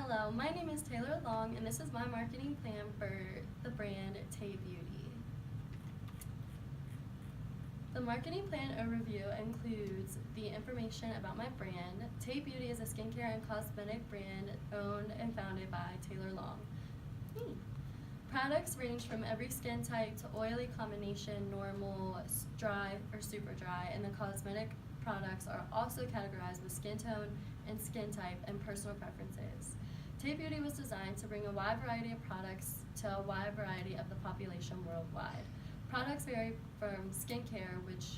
Hello, my name is Taylor Long, and this is my marketing plan for the brand Tay Beauty. The marketing plan overview includes the information about my brand. Tay Beauty is a skincare and cosmetic brand owned and founded by Taylor Long. Me. Products range from every skin type to oily combination, normal, dry, or super dry, and the cosmetic products are also categorized with skin tone and skin type and personal preferences. Tay Beauty was designed to bring a wide variety of products to a wide variety of the population worldwide. Products vary from skincare, which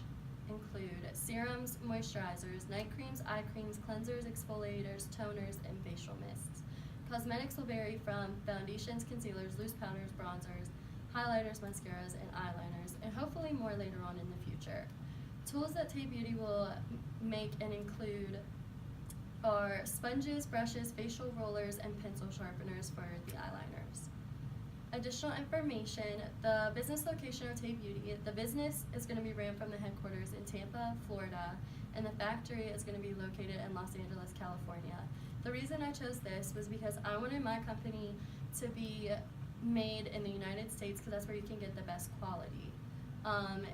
include serums, moisturizers, night creams, eye creams, cleansers, exfoliators, toners, and facial mists. Cosmetics will vary from foundations, concealers, loose powders, bronzers, highlighters, mascaras, and eyeliners, and hopefully more later on in the future. Tools that Tay Beauty will make and include are sponges, brushes, facial rollers, and pencil sharpeners for the eyeliners. Additional information, the business location of Tay Beauty. The business is going to be ran from the headquarters in Tampa, Florida, and the factory is going to be located in Los Angeles, California. The reason I chose this was because I wanted my company to be made in the United States because that's where you can get the best quality.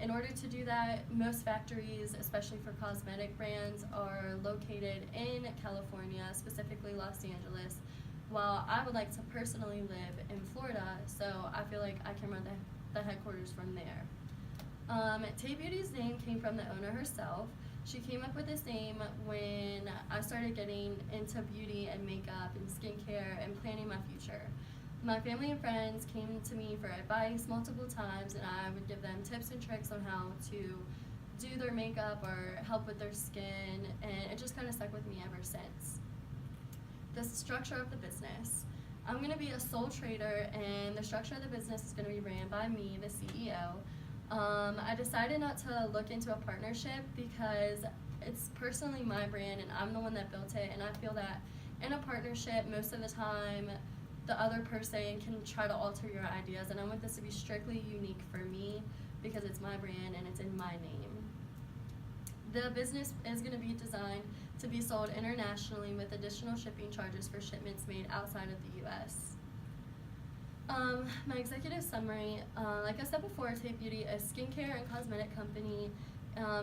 In order to do that, most factories, especially for cosmetic brands, are located in California, specifically Los Angeles, while I would like to personally live in Florida, so I feel like I can run the headquarters from there. Tay Beauty's name came from the owner herself. She came up with this name when I started getting into beauty and makeup and skincare and planning my future. My family and friends came to me for advice multiple times, and I would give them tips and tricks on how to do their makeup or help with their skin, and it just kind of stuck with me ever since. The structure of the business. I'm going to be a sole trader, and the structure of the business is going to be ran by me, the CEO. I decided not to look into a partnership because it's personally my brand, and I'm the one that built it, and I feel that in a partnership, most of the time, the other person can try to alter your ideas, and I want this to be strictly unique for me because it's my brand and it's in my name. The business is going to be designed to be sold internationally with additional shipping charges for shipments made outside of the U.S. My executive summary, like I said before, Tay Beauty is a skincare and cosmetic company.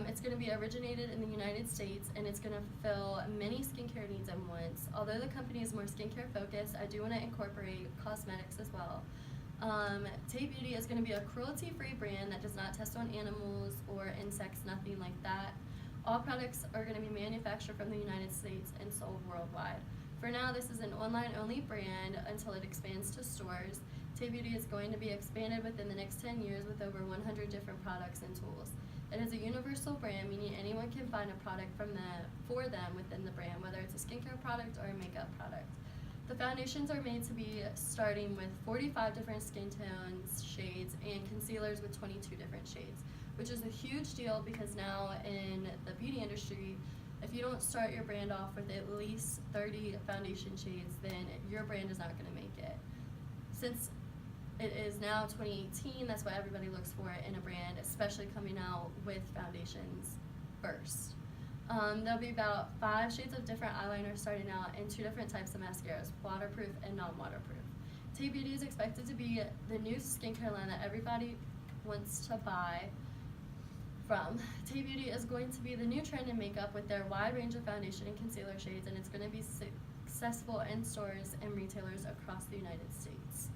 It's going to be originated in the United States, and it's going to fulfill many skincare needs at once. Although the company is more skincare focused, I do want to incorporate cosmetics as well. Tay Beauty is going to be a cruelty-free brand that does not test on animals or insects, nothing like that. All products are going to be manufactured from the United States and sold worldwide. For now, this is an online-only brand until it expands to stores. Tay Beauty is going to be expanded within the next 10 years with over 100 different products and tools. It is a universal brand, meaning anyone can find a product for them within the brand, whether it's a skincare product or a makeup product. The foundations are made to be starting with 45 different skin tones, shades, and concealers with 22 different shades, which is a huge deal because now in the beauty industry, if you don't start your brand off with at least 30 foundation shades, then your brand is not going to make it. Since it is now 2018, that's what everybody looks for in a brand, especially coming out with foundations first. There'll be about 5 shades of different eyeliners starting out and 2 different types of mascaras, waterproof and non-waterproof. Tay Beauty is expected to be the new skincare line that everybody wants to buy from. Tay Beauty is going to be the new trend in makeup with their wide range of foundation and concealer shades, and it's going to be successful in stores and retailers across the United States.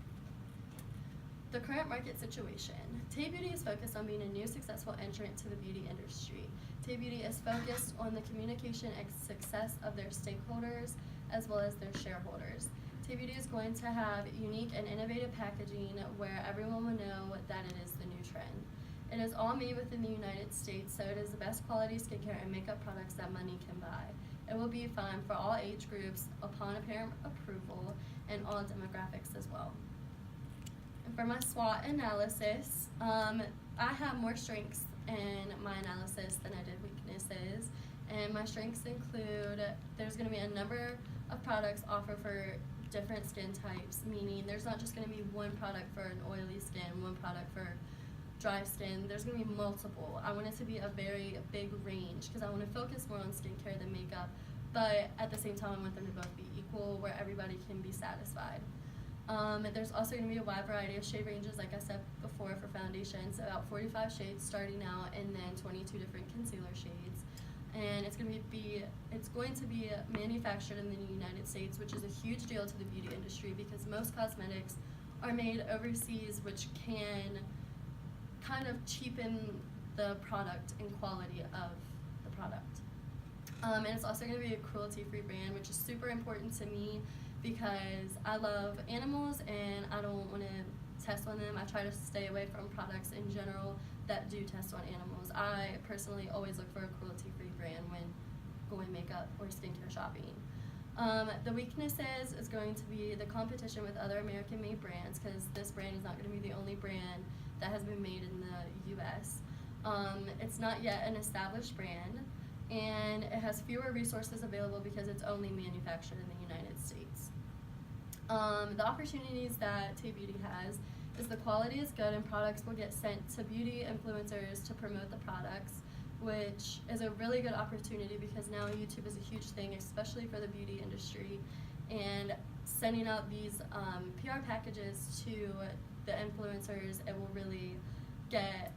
The current market situation. Tay Beauty is focused on being a new successful entrant to the beauty industry. Tay Beauty is focused on the communication and success of their stakeholders as well as their shareholders. Tay Beauty is going to have unique and innovative packaging where everyone will know that it is the new trend. It is all made within the United States, so it is the best quality skincare and makeup products that money can buy. It will be fine for all age groups upon apparent approval and all demographics as well. For my SWOT analysis, I have more strengths in my analysis than I did weaknesses, and my strengths include there's going to be a number of products offered for different skin types, meaning there's not just going to be one product for an oily skin, one product for dry skin. There's going to be multiple. I want it to be a very big range because I want to focus more on skincare than makeup, but at the same time I want them to both be equal where everybody can satisfied. There's also going to be a wide variety of shade ranges, like I said before, for foundations, about 45 shades starting out, and then 22 different concealer shades. And it's going to be manufactured in the United States, which is a huge deal to the beauty industry because most cosmetics are made overseas, which can kind of cheapen the product and quality of the product. And it's also going to be a cruelty-free brand, which is super important to me because I love animals and I don't want to test on them. I try to stay away from products in general that do test on animals. I personally always look for a cruelty-free brand when going makeup or skincare shopping. The weaknesses is going to be the competition with other American-made brands because this brand is not going to be the only brand that has been made in the U.S. It's not yet an established brand, and it has fewer resources available because it's only manufactured in the United States. The opportunities that Tay Beauty has is the quality is good and products will get sent to beauty influencers to promote the products, which is a really good opportunity because now YouTube is a huge thing, especially for the beauty industry, and sending out these PR packages to the influencers, it will really get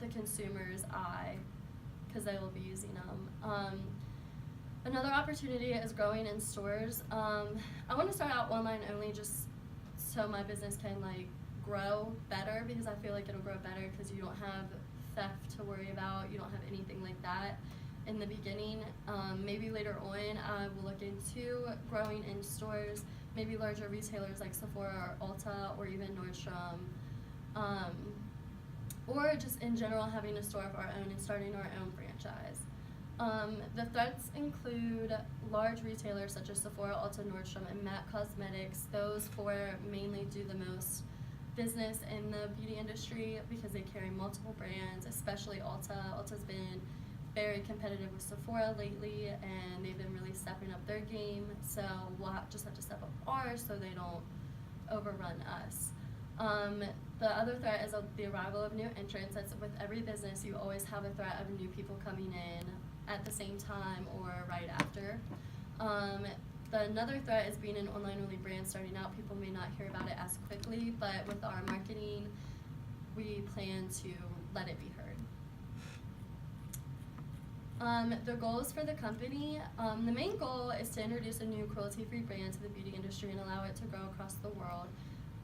the consumer's eye because they will be using them. Another opportunity is growing in stores. I want to start out online only just so my business can grow better because I feel like it'll grow better because you don't have theft to worry about, you don't have anything like that in the beginning. Maybe later on I will look into growing in stores, maybe larger retailers like Sephora or Ulta or even Nordstrom, or just in general having a store of our own and starting our own franchise. The threats include large retailers such as Sephora, Ulta, Nordstrom, and MAC Cosmetics. Those four mainly do the most business in the beauty industry because they carry multiple brands, especially Ulta. Ulta's been very competitive with Sephora lately, and they've been really stepping up their game, so we'll just have to step up ours so they don't overrun us. The other threat is the arrival of new entrants. That's with every business, you always have a threat of new people coming in at the same time or right after. Another threat is being an online-only brand starting out. People may not hear about it as quickly, but with our marketing, we plan to let it be heard. The goals for the company, the main goal is to introduce a new cruelty-free brand to the beauty industry and allow it to grow across the world.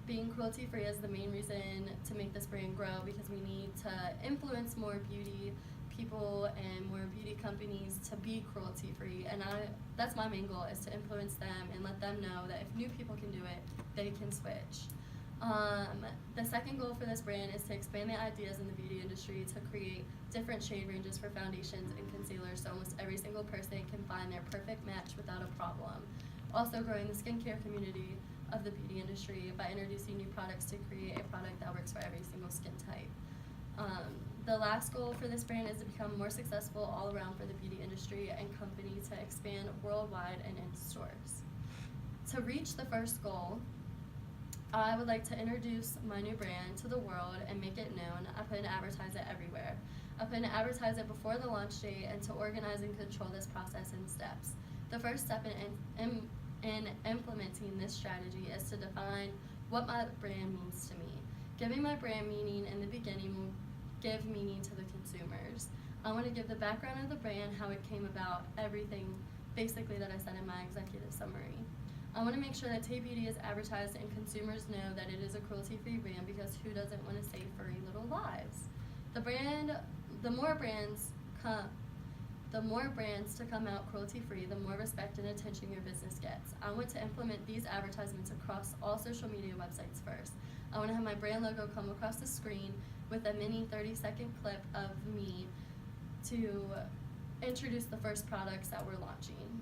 Being cruelty-free is the main reason to make this brand grow because we need to influence more beauty people and more beauty companies to be cruelty-free, and that's my main goal, is to influence them and let them know that if new people can do it, they can switch. The second goal for this brand is to expand the ideas in the beauty industry to create different shade ranges for foundations and concealers so almost every single person can find their perfect match without a problem. Also growing the skincare community of the beauty industry by introducing new products to create a product that works for every single skin type. The last goal for this brand is to become more successful all around for the beauty industry and company to expand worldwide and in stores. To reach the first goal, I would like to introduce my new brand to the world and make it known. I plan to advertise it everywhere. I plan to advertise it before the launch date and to organize and control this process in steps. The first step in implementing this strategy is to define what my brand means to me. Giving my brand meaning in the beginning will give meaning to the consumers. I want to give the background of the brand, how it came about, everything basically that I said in my executive summary. I want to make sure that Tay Beauty is advertised and consumers know that it is a cruelty-free brand because who doesn't want to save furry little lives? The more brands to come out cruelty-free, the more respect and attention your business gets. I want to implement these advertisements across all social media websites first. I want to have my brand logo come across the screen with a mini 30-second clip of me to introduce the first products that we're launching.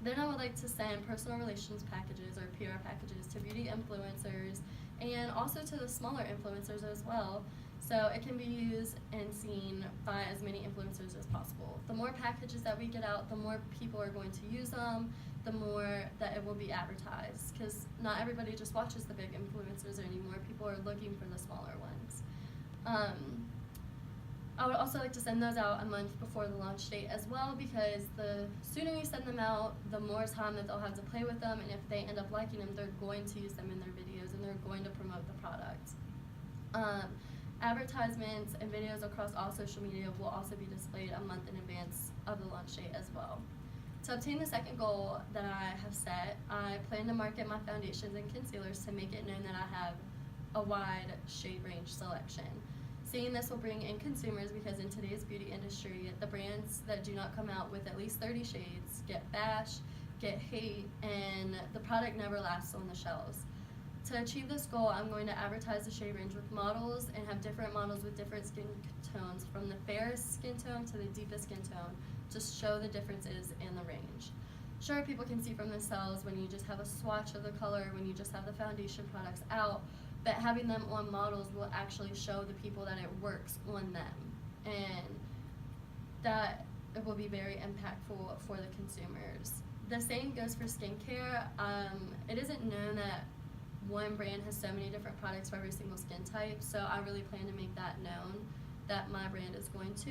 Then I would like to send personal relations packages or PR packages to beauty influencers and also to the smaller influencers as well, so it can be used and seen by as many influencers as possible. The more packages that we get out, the more people are going to use them, the more that it will be advertised, because not everybody just watches the big influencers anymore. People are looking for the smaller ones. I would also like to send those out a month before the launch date as well, because the sooner you send them out, the more time that they'll have to play with them, and if they end up liking them, they're going to use them in their videos and they're going to promote the product. Advertisements and videos across all social media will also be displayed a month in advance of the launch date as well. To obtain the second goal that I have set, I plan to market my foundations and concealers to make it known that I have a wide shade range selection. Seeing this will bring in consumers, because in today's beauty industry, the brands that do not come out with at least 30 shades get bashed, get hate, and the product never lasts on the shelves. To achieve this goal, I'm going to advertise the shade range with models and have different models with different skin tones, from the fairest skin tone to the deepest skin tone, to show the differences in the range. Sure, people can see from themselves when you just have a swatch of the color, when you just have the foundation products out, but having them on models will actually show the people that it works on them, and that it will be very impactful for the consumers. The same goes for skincare. It isn't known that one brand has so many different products for every single skin type, so I really plan to make that known, that my brand is going to.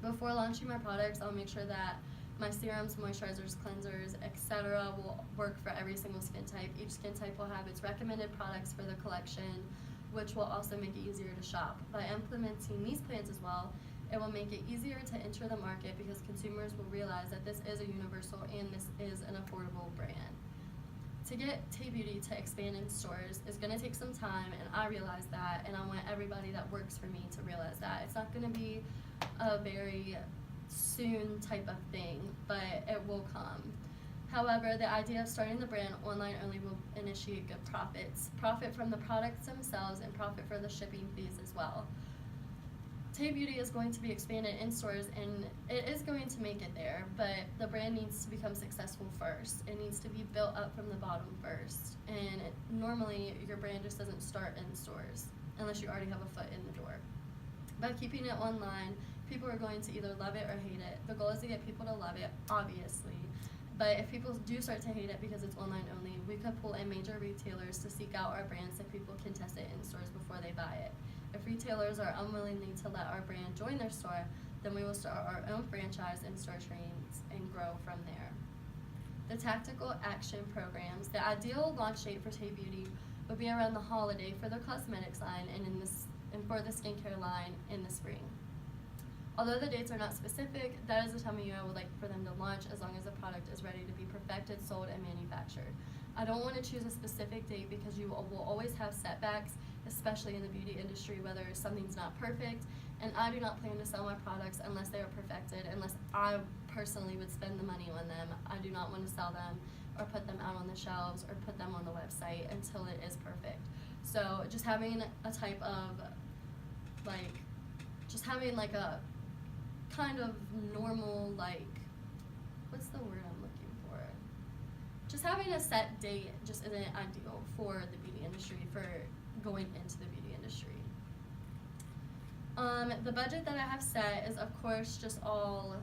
Before launching my products, I'll make sure that my serums, moisturizers, cleansers, etc. will work for every single skin type. Each skin type will have its recommended products for the collection, which will also make it easier to shop. By implementing these plans as well, it will make it easier to enter the market, because consumers will realize that this is a universal and this is an affordable brand. To get Tay Beauty to expand in stores is going to take some time, and I realize that, and I want everybody that works for me to realize that. It's not going to be a very soon type of thing, but it will come. However, the idea of starting the brand online only will initiate good profits. Profit from the products themselves and profit for the shipping fees as well. Tay Beauty is going to be expanded in stores, and it is going to make it there, but the brand needs to become successful first. It needs to be built up from the bottom first, and normally your brand just doesn't start in stores unless you already have a foot in the door. By keeping it online, people are going to either love it or hate it. The goal is to get people to love it, obviously, but if people do start to hate it because it's online only, we could pull in major retailers to seek out our brand so people can test it in stores before they buy it. If retailers are unwilling to let our brand join their store, then we will start our own franchise and store chains and grow from there. The tactical action programs. The ideal launch date for Tay Beauty would be around the holiday for the cosmetics line and for the skincare line in the spring. Although the dates are not specific, that is the time of year I would like for them to launch, as long as the product is ready to be perfected, sold, and manufactured. I don't want to choose a specific date, because you will always have setbacks, especially in the beauty industry, whether something's not perfect, and I do not plan to sell my products unless they are perfected, unless I personally would spend the money on them. I do not want to sell them or put them out on the shelves or put them on the website until it is perfect. So just having a type of, just having like a kind of normal, what's the word I'm looking for? Just having a set date just isn't ideal for the beauty industry, for going into the beauty industry. The budget that I have set is, of course, just all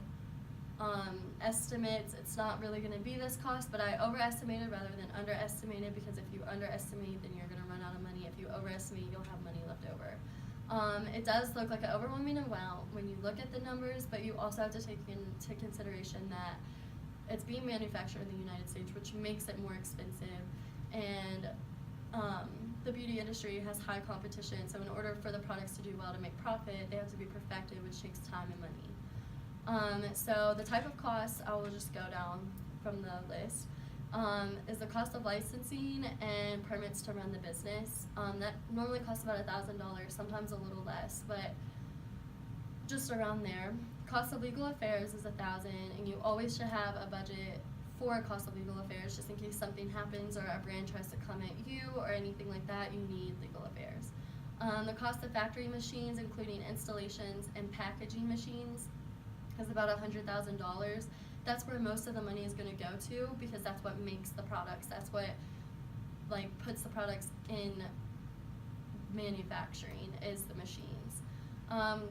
estimates. It's not really going to be this cost, but I overestimated rather than underestimated, because if you underestimate, then you're going to run out of money. If you overestimate, you'll have money left over. It does look like an overwhelming amount when you look at the numbers, but you also have to take into consideration that it's being manufactured in the United States, which makes it more expensive, and the beauty industry has high competition, so in order for the products to do well, to make profit, they have to be perfected, which takes time and money. So the type of costs, I will just go down from the list, is the cost of licensing and permits to run the business. That normally costs about $1,000, sometimes a little less, but just around there. Cost of legal affairs is $1,000, and you always should have a budget for cost of legal affairs, just in case something happens or a brand tries to come at you or anything like that. You need legal affairs. The cost of factory machines, including installations and packaging machines, is about $100,000. That's where most of the money is going to go to, because that's what makes the products. That's what puts the products in manufacturing, is the machines.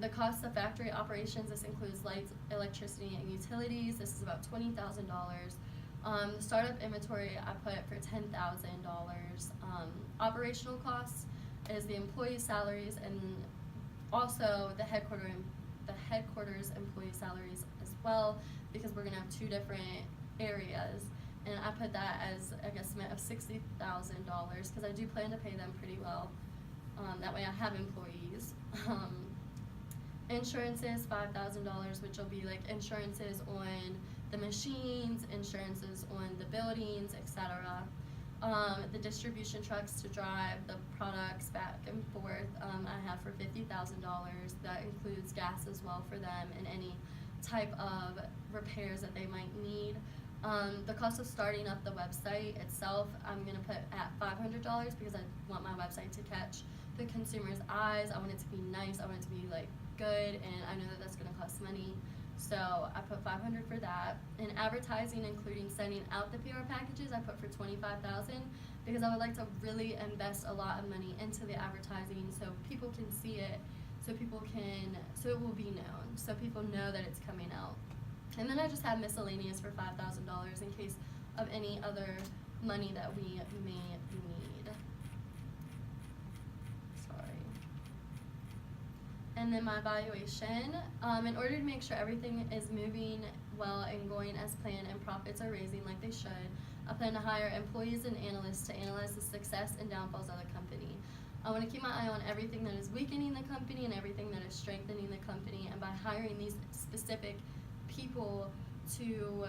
The cost of factory operations, this includes lights, electricity, and utilities. This is about $20,000. The startup inventory I put for $10,000. Operational costs is the employee salaries and also the headquarters employee salaries as well, because we're gonna have two different areas. And I put that as a guesstimate of $60,000 because I do plan to pay them pretty well. That way I have employees. Insurances, $5,000, which will be like insurances on the machines, insurances on the buildings, etc. The distribution trucks to drive the products back and forth, I have for $50,000. That includes gas as well for them and any type of repairs that they might need. The cost of starting up the website itself, I'm going to put at $500 because I want my website to catch the consumer's eyes. I want it to be nice. I want it to be like good, and I know that that's going to cost money. So I put $500 for that. In advertising, including sending out the PR packages, I put for $25,000 because I would like to really invest a lot of money into the advertising so people can see it, so it will be known, so people know that it's coming out. And then I just have miscellaneous for $5,000 in case of any other money that we may need. Sorry. And then my evaluation. In order to make sure everything is moving well and going as planned and profits are raising like they should, I plan to hire employees and analysts to analyze the success and downfalls of the company. I want to keep my eye on everything that is weakening the company and everything that is strengthening the company, and by hiring these specific people to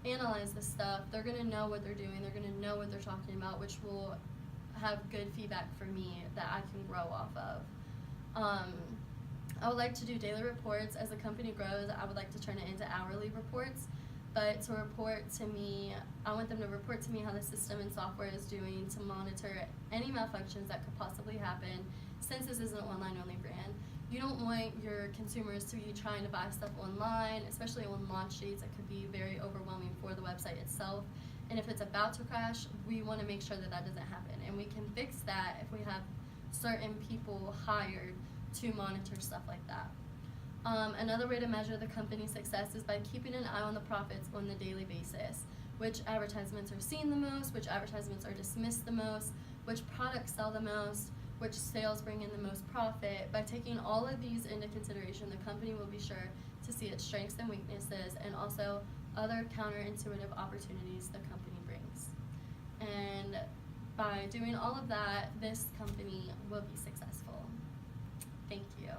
analyze this stuff, they're going to know what they're doing, they're going to know what they're talking about, which will have good feedback for me that I can grow off of. I would like to do daily reports. As the company grows, I would like to turn it into hourly reports, but to report to me, I want them to report to me how the system and software is doing to monitor any malfunctions that could possibly happen, since this is an online-only brand. You don't want your consumers to be trying to buy stuff online, especially on launch dates. It could be very overwhelming for the website itself. And if it's about to crash, we want to make sure that that doesn't happen. And we can fix that if we have certain people hired to monitor stuff like that. Another way to measure the company's success is by keeping an eye on the profits on the daily basis. Which advertisements are seen the most, which advertisements are dismissed the most, which products sell the most, which sales bring in the most profit. By taking all of these into consideration, the company will be sure to see its strengths and weaknesses, and also other counterintuitive opportunities the company brings. And by doing all of that, this company will be successful. Thank you.